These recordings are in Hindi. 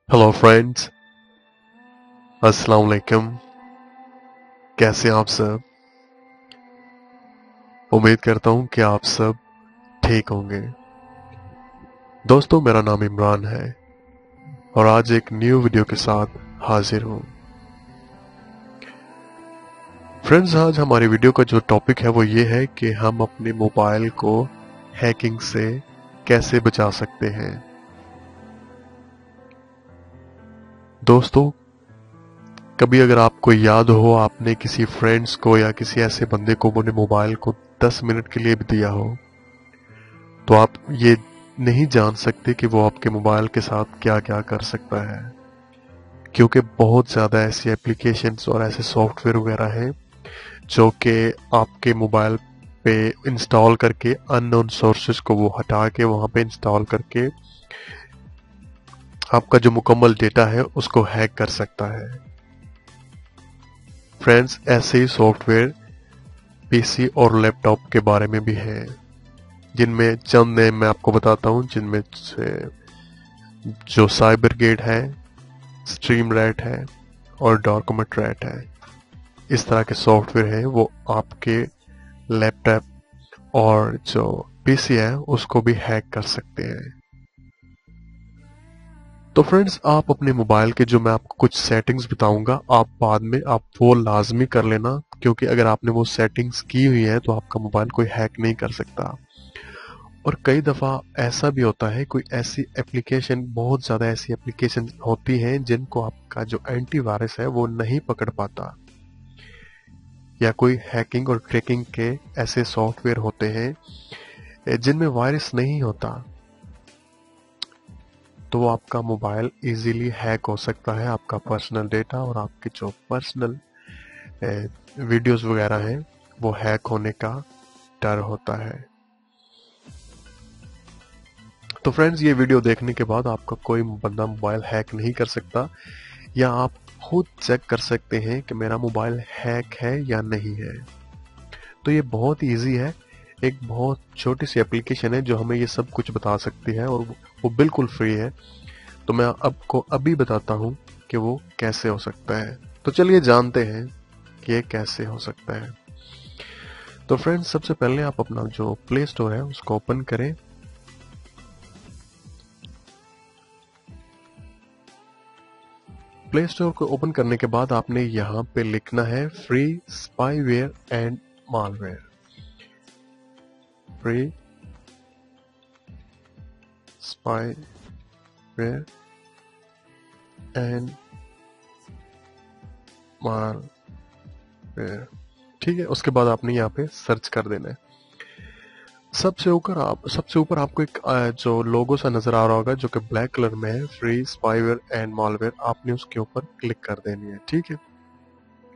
हेलो फ्रेंड्स, अस्सलाम वालेकुम। कैसे हैं आप सब? उम्मीद करता हूं कि आप सब ठीक होंगे। दोस्तों, मेरा नाम इमरान है और आज एक न्यू वीडियो के साथ हाजिर हूं। फ्रेंड्स, आज हमारी वीडियो का जो टॉपिक है वो ये है कि हम अपने मोबाइल को हैकिंग से कैसे बचा सकते हैं। दोस्तों, कभी अगर आपको याद हो, आपने किसी फ्रेंड्स को या किसी ऐसे बंदे को अपने मोबाइल को 10 मिनट के लिए भी दिया हो, तो आप ये नहीं जान सकते कि वो आपके मोबाइल के साथ क्या क्या कर सकता है, क्योंकि बहुत ज़्यादा ऐसी एप्लीकेशंस और ऐसे सॉफ्टवेयर वगैरह हैं जो कि आपके मोबाइल पे इंस्टॉल करके अननोन सोर्सेज को वो हटा के वहाँ पे इंस्टॉल करके आपका जो मुकम्मल डेटा है उसको हैक कर सकता है। फ्रेंड्स, ऐसे ही सॉफ्टवेयर पीसी और लैपटॉप के बारे में भी हैं, जिनमें चंद नेम मैं आपको बताता हूँ, जिनमें से जो साइबर गेट है, स्ट्रीम रैट है और डॉक्यूमेंट रैट है। इस तरह के सॉफ्टवेयर हैं, वो आपके लैपटॉप और जो पीसी है उसको भी हैक कर सकते हैं। तो फ्रेंड्स, आप अपने मोबाइल के जो मैं आपको कुछ सेटिंग्स बताऊंगा, आप बाद में आप वो लाजमी कर लेना, क्योंकि अगर आपने वो सेटिंग्स की हुई है तो आपका मोबाइल कोई हैक नहीं कर सकता। और कई दफ़ा ऐसा भी होता है, कोई ऐसी एप्लीकेशन, बहुत ज़्यादा ऐसी एप्लीकेशन होती हैं जिनको आपका जो एंटीवायरस है वो नहीं पकड़ पाता, या कोई हैकिंग और ट्रैकिंग के ऐसे सॉफ्टवेयर होते हैं जिनमें वायरस नहीं होता, तो वो आपका मोबाइल इजीली हैक हो सकता है। आपका पर्सनल डेटा और आपके जो पर्सनल वीडियोस वगैरह हैं वो हैक होने का डर होता है। तो फ्रेंड्स, ये वीडियो देखने के बाद आपका कोई बंदा मोबाइल हैक नहीं कर सकता, या आप खुद चेक कर सकते हैं कि मेरा मोबाइल हैक है या नहीं है। तो ये बहुत इजी है, एक बहुत छोटी सी एप्लीकेशन है जो हमें ये सब कुछ बता सकती है, और वो बिल्कुल फ्री है। तो मैं आपको अभी बताता हूँ कि वो कैसे हो सकता है। तो चलिए जानते हैं कि ये कैसे हो सकता है। तो फ्रेंड्स, सबसे पहले आप अपना जो प्ले स्टोर है उसको ओपन करें। प्ले स्टोर को ओपन करने के बाद आपने यहाँ पे लिखना है free spyware and malware. Free spyware and malware, ठीक है। उसके बाद आपने यहाँ पे सर्च कर देना है। सबसे ऊपर आपको एक जो लोगो सा नजर आ रहा होगा जो कि ब्लैक कलर में है, फ्री स्पाईवेयर एंड मालवेयर, आपने उसके ऊपर क्लिक कर देनी है, ठीक है।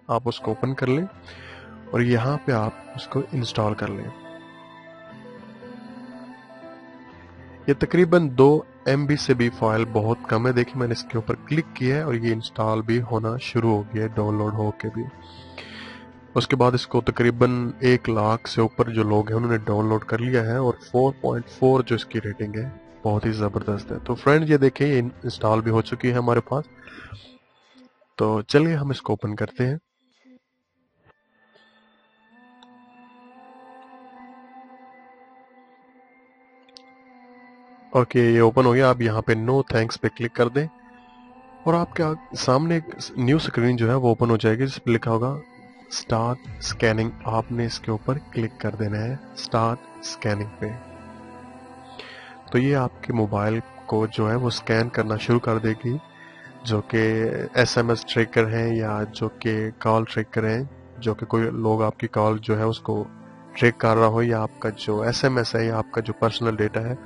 आप उसको ओपन कर लें और यहाँ पे आप उसको इंस्टॉल कर लें। ये तकरीबन 2 MB से भी फाइल बहुत कम है। देखिए, मैंने इसके ऊपर क्लिक किया है और ये इंस्टॉल भी होना शुरू हो गया है, डाउनलोड हो के भी। उसके बाद इसको तकरीबन 1 लाख से ऊपर जो लोग हैं उन्होंने डाउनलोड कर लिया है, और 4.4 जो इसकी रेटिंग है बहुत ही ज़बरदस्त है। तो फ्रेंड, ये देखिए, ये इंस्टॉल भी हो चुकी है हमारे पास। तो चलिए हम इसको ओपन करते हैं। ओके, ये ओपन हो गया। आप यहाँ पे नो थैंक्स पे क्लिक कर दें और आपके सामने एक न्यू स्क्रीन जो है वो ओपन हो जाएगी, जिस पर लिखा होगा स्टार्ट स्कैनिंग। आपने इसके ऊपर क्लिक कर देना है स्टार्ट स्कैनिंग पे। तो ये आपके मोबाइल को जो है वो स्कैन करना शुरू कर देगी, जो कि SMS ट्रैकर हैं या जो कि कॉल ट्रैकर हैं, जो कि कोई लोग आपकी कॉल जो है उसको ट्रैक कर रहा हो, या आपका जो SMS है या आपका जो पर्सनल डेटा है,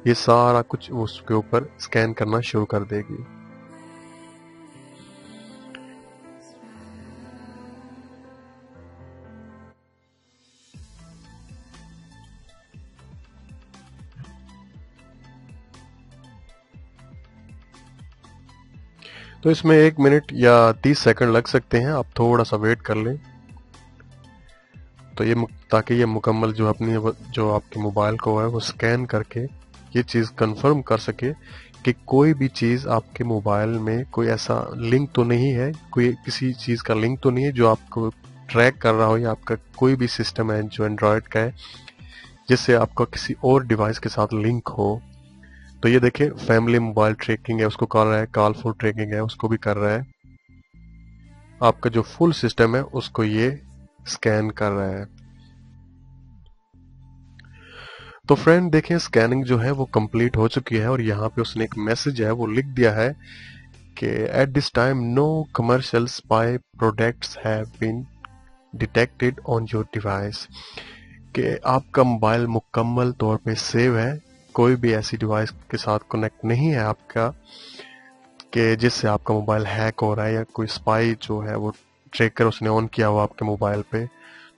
ये सारा कुछ उसके ऊपर स्कैन करना शुरू कर देगी। तो इसमें 1 मिनट या 30 सेकंड लग सकते हैं, आप थोड़ा सा वेट कर लें। तो ताकि ये मुकम्मल जो आपके मोबाइल को है वो स्कैन करके ये चीज़ कंफर्म कर सके कि कोई भी चीज़ आपके मोबाइल में कोई ऐसा लिंक तो नहीं है, कोई किसी चीज़ का लिंक तो नहीं है जो आपको ट्रैक कर रहा हो, या आपका कोई भी सिस्टम है जो एंड्रॉयड का है जिससे आपका किसी और डिवाइस के साथ लिंक हो। तो ये देखिए फैमिली मोबाइल ट्रैकिंग है उसको कर रहा है, कॉल फॉर ट्रैकिंग है उसको भी कर रहा है, आपका जो फुल सिस्टम है उसको ये स्कैन कर रहा है। तो फ्रेंड देखें स्कैनिंग जो है वो कंप्लीट हो चुकी है और यहाँ पे उसने एक मैसेज है वो लिख दिया है कि at this time no commercial spy products have been detected on your device, कि आपका मोबाइल मुकम्मल तौर पे सेव है, कोई भी ऐसी डिवाइस के साथ कनेक्ट नहीं है आपका कि जिससे आपका मोबाइल हैक हो रहा है या कोई स्पाई जो है वो ट्रैकर उसने ऑन किया हुआ आपके मोबाइल पे।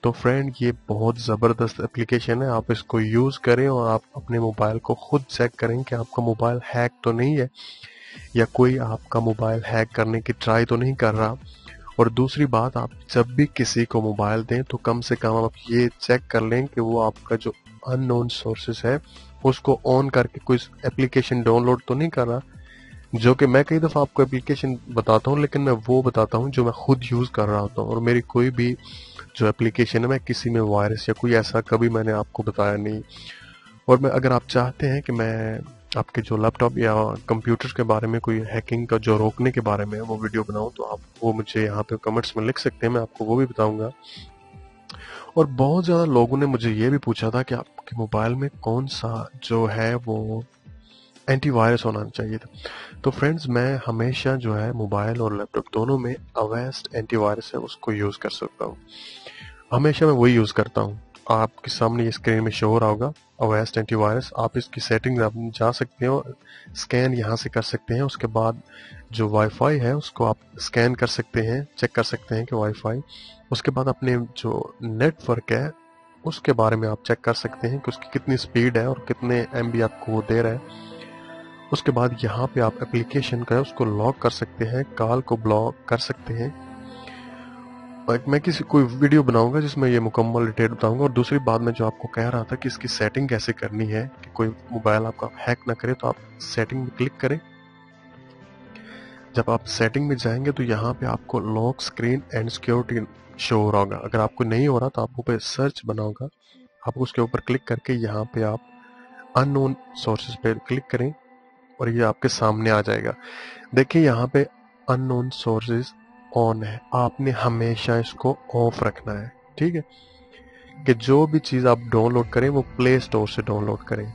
तो फ्रेंड ये बहुत ज़बरदस्त एप्लीकेशन है, आप इसको यूज़ करें और आप अपने मोबाइल को खुद चेक करें कि आपका मोबाइल हैक तो नहीं है या कोई आपका मोबाइल हैक करने की ट्राई तो नहीं कर रहा। और दूसरी बात, आप जब भी किसी को मोबाइल दें तो कम से कम आप ये चेक कर लें कि वो आपका जो अननोन सोर्सेस है उसको ऑन करके कोई एप्लीकेशन डाउनलोड तो नहीं कर रहा। जो कि मैं कई दफ़ा आपको एप्लीकेशन बताता हूँ लेकिन मैं वो बताता हूँ जो मैं खुद यूज़ कर रहा होता हूँ, और मेरी कोई भी जो एप्लीकेशन है मैं किसी में वायरस या कोई ऐसा कभी मैंने आपको बताया नहीं। और मैं अगर आप चाहते हैं कि मैं आपके जो लैपटॉप या कंप्यूटर के बारे में कोई हैकिंग का जो रोकने के बारे में वो वीडियो बनाऊं तो आप वो मुझे यहाँ पे कमेंट्स में लिख सकते हैं, मैं आपको वो भी बताऊंगा। और बहुत ज़्यादा लोगों ने मुझे ये भी पूछा था कि आपके मोबाइल में कौन सा जो है वो एंटीवायरस होना चाहिए था। तो फ्रेंड्स मैं हमेशा जो है मोबाइल और लैपटॉप दोनों में अवेस्ट एंटीवायरस है उसको यूज़ कर सकता हूँ, हमेशा मैं वही यूज़ करता हूँ। आपके सामने ये स्क्रीन में शो हो रहा होगा अवेस्ट एंटीवायरस, आप इसकी सेटिंग आप जा सकते हो, स्कैन यहाँ से कर सकते हैं, उसके बाद जो वाईफाई है उसको आप स्कैन कर सकते हैं, चेक कर सकते हैं कि वाईफाई, उसके बाद अपने जो नेटवर्क है उसके बारे में आप चेक कर सकते हैं कि उसकी कितनी स्पीड है और कितने MB आपको वो दे रहा है। उसके बाद यहाँ पे आप एप्लीकेशन का है उसको लॉक कर सकते हैं, कॉल को ब्लॉक कर सकते हैं। मैं किसी कोई वीडियो बनाऊंगा जिसमें ये मुकम्मल डिटेल बताऊंगा। और दूसरी बात मैं जो आपको कह रहा था कि इसकी सेटिंग कैसे करनी है कि कोई मोबाइल आपका हैक ना करे, तो आप सेटिंग में क्लिक करें। जब आप सेटिंग में जाएंगे तो यहाँ पे आपको lock screen and security show हो रहा होगा, अगर आपको नहीं हो रहा तो आपको पे सर्च बना होगा, आप उसके ऊपर क्लिक करके यहाँ पे आप अननोन सोर्सेज पे क्लिक करें और ये आपके सामने आ जाएगा। देखिए यहाँ पे अननोन सोर्सेज ऑन है, आपने हमेशा इसको ऑफ रखना है, ठीक है, कि जो भी चीज़ आप डाउनलोड करें वो प्ले स्टोर से डाउनलोड करें।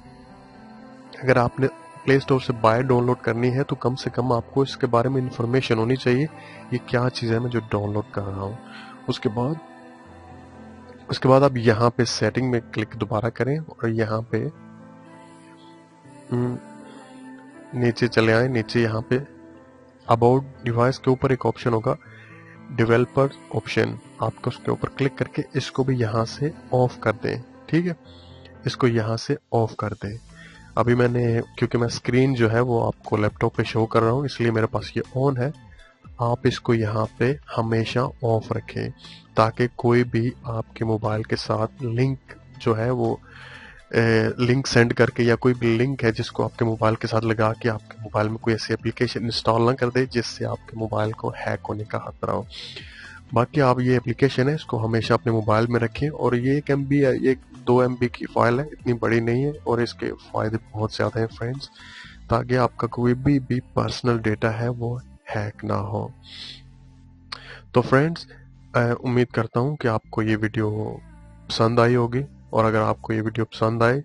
अगर आपने प्ले स्टोर से बाय डाउनलोड करनी है तो कम से कम आपको इसके बारे में इंफॉर्मेशन होनी चाहिए, ये क्या चीज़ है मैं जो डाउनलोड कर रहा हूँ। उसके बाद आप यहाँ पे सेटिंग में क्लिक दोबारा करें और यहाँ पे नीचे चले आए, नीचे यहाँ पे अबाउट डिवाइस के ऊपर एक ऑप्शन होगा डेवलपर ऑप्शन, आपको उसके ऊपर क्लिक करके इसको भी यहाँ से ऑफ कर दें, ठीक है, इसको यहाँ से ऑफ कर दें। अभी मैंने क्योंकि मैं स्क्रीन जो है वो आपको लैपटॉप पे शो कर रहा हूँ इसलिए मेरे पास ये ऑन है, आप इसको यहाँ पे हमेशा ऑफ रखें ताकि कोई भी आपके मोबाइल के साथ लिंक जो है वो लिंक सेंड करके या कोई भी लिंक है जिसको आपके मोबाइल के साथ लगा के आपके मोबाइल में कोई ऐसी एप्लीकेशन इंस्टॉल ना कर दे जिससे आपके मोबाइल को हैक होने का खतरा हो। बाकी आप ये एप्लीकेशन है इसको हमेशा अपने मोबाइल में रखें, और ये 1 MB है, ये 2 MB की फाइल है, इतनी बड़ी नहीं है और इसके फ़ायदे बहुत ज़्यादा हैं फ्रेंड्स, ताकि आपका कोई भी पर्सनल डेटा है वो हैक ना हो। तो फ्रेंड्स उम्मीद करता हूँ कि आपको ये वीडियो पसंद आई होगी, और अगर आपको ये वीडियो पसंद आए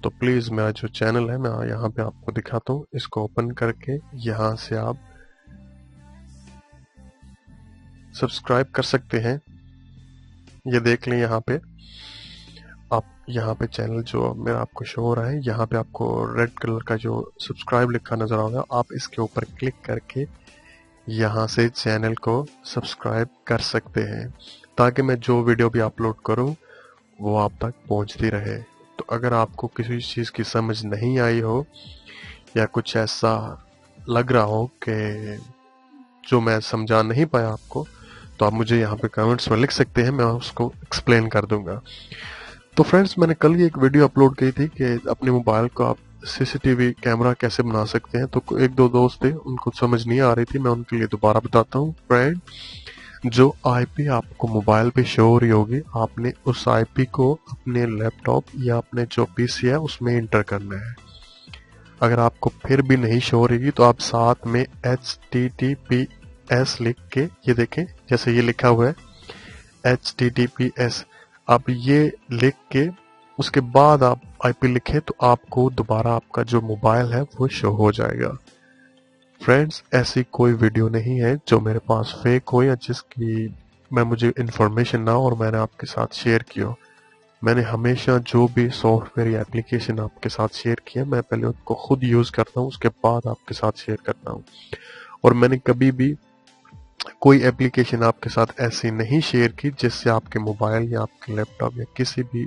तो प्लीज़ मेरा जो चैनल है मैं यहाँ पे आपको दिखाता हूँ, इसको ओपन करके यहाँ से आप सब्सक्राइब कर सकते हैं। ये देख लें यहाँ पे आप, यहाँ पे चैनल जो मेरा आपको शो हो रहा है, यहाँ पे आपको रेड कलर का जो सब्सक्राइब लिखा नज़र आ रहा है, आप इसके ऊपर क्लिक करके यहाँ से चैनल को सब्सक्राइब कर सकते हैं ताकि मैं जो वीडियो भी अपलोड करूँ वो आप तक पहुँचती रहे। तो अगर आपको किसी चीज़ की समझ नहीं आई हो या कुछ ऐसा लग रहा हो कि जो मैं समझा नहीं पाया आपको, तो आप मुझे यहाँ पे कमेंट्स में लिख सकते हैं, मैं उसको एक्सप्लेन कर दूंगा। तो फ्रेंड्स मैंने कल ही एक वीडियो अपलोड की थी कि अपने मोबाइल को आप सीसीटीवी कैमरा कैसे बना सकते हैं, तो एक दो दोस्त थे उनको समझ नहीं आ रही थी, मैं उनके लिए दोबारा बताता हूँ। फ्रेंड, जो आईपी आपको मोबाइल पे शो हो रही होगी, आपने उस आईपी को अपने लैपटॉप या अपने जो पीसी है उसमें इंटर करना है। अगर आपको फिर भी नहीं शो हो रही तो आप साथ में HTTPS लिख के, ये देखें जैसे ये लिखा हुआ है HTTPS, आप ये लिख के उसके बाद आप आईपी लिखें तो आपको दोबारा आपका जो मोबाइल है वो शो हो जाएगा। फ्रेंड्स, ऐसी कोई वीडियो नहीं है जो मेरे पास फेक हो या जिसकी मुझे इन्फॉर्मेशन ना हो और मैंने आपके साथ शेयर की हो। मैंने हमेशा जो भी सॉफ्टवेयर या एप्लीकेशन आपके साथ शेयर किया, मैं पहले उसको खुद यूज करता हूँ, उसके बाद आपके साथ शेयर करता हूँ। और मैंने कभी भी कोई एप्लीकेशन आपके साथ ऐसी नहीं शेयर की जिससे आपके मोबाइल या आपके लैपटॉप या किसी भी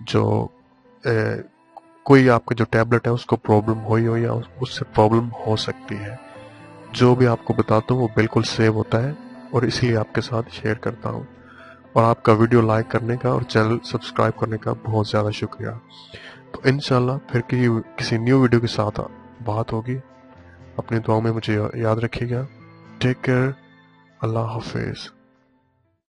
जो कोई आपका जो टैबलेट है उसको प्रॉब्लम हुई हो या उससे प्रॉब्लम हो सकती है। जो भी आपको बताता हूँ वो बिल्कुल सेव होता है और इसलिए आपके साथ शेयर करता हूँ। और आपका वीडियो लाइक करने का और चैनल सब्सक्राइब करने का बहुत ज़्यादा शुक्रिया। तो इंशाल्लाह फिर किसी न्यू वीडियो के साथ बात होगी। अपनी दुआओं में मुझे याद रखिएगा। Take care. अल्लाह हाफिज़।